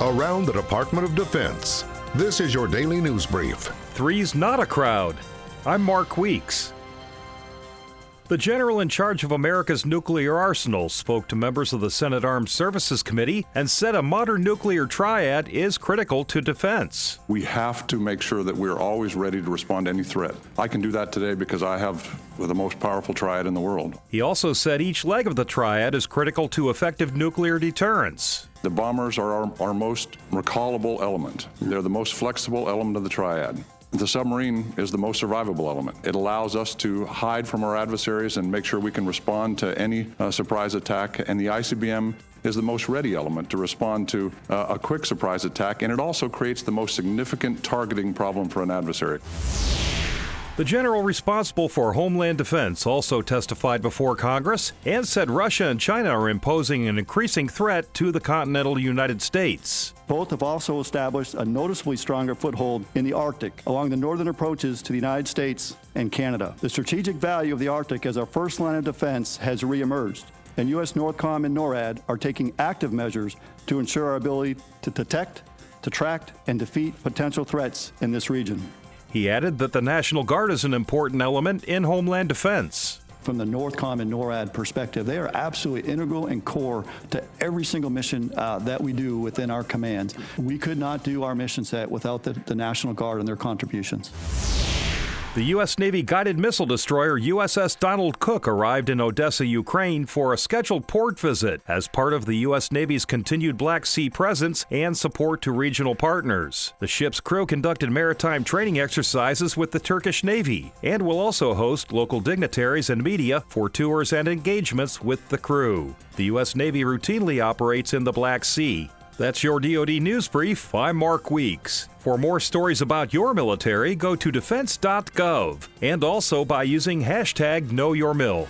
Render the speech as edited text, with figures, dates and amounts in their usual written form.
around the Department of Defense. This is your daily news brief. Three's not a crowd. I'm Mark Weeks. The general in charge of America's nuclear arsenal spoke to members of the Senate Armed Services Committee and said a modern nuclear triad is critical to defense. We have to make sure that we're always ready to respond to any threat. I can do that today because I have the most powerful triad in the world. He also said each leg of the triad is critical to effective nuclear deterrence. The bombers are our most recallable element. They're the most flexible element of the triad. The submarine is the most survivable element. It allows us to hide from our adversaries and make sure we can respond to any surprise attack. And the ICBM is the most ready element to respond to a quick surprise attack. And it also creates the most significant targeting problem for an adversary. The general responsible for Homeland Defense also testified before Congress and said Russia and China are imposing an increasing threat to the continental United States. Both have also established a noticeably stronger foothold in the Arctic along the northern approaches to the United States and Canada. The strategic value of the Arctic as our first line of defense has reemerged, and U.S. NORTHCOM and NORAD are taking active measures to ensure our ability to detect, to track, and defeat potential threats in this region. He added that the National Guard is an important element in Homeland Defense. From the NORTHCOM and NORAD perspective, they are absolutely integral and core to every single mission that we do within our command. We could not do our mission set without the National Guard and their contributions. The U.S. Navy guided missile destroyer USS Donald Cook arrived in Odessa, Ukraine for a scheduled port visit as part of the U.S. Navy's continued Black Sea presence and support to regional partners. The ship's crew conducted maritime training exercises with the Turkish Navy and will also host local dignitaries and media for tours and engagements with the crew. The U.S. Navy routinely operates in the Black Sea. That's your DoD News Brief. I'm Mark Weeks. For more stories about your military, go to defense.gov and also by using #KnowYourMil.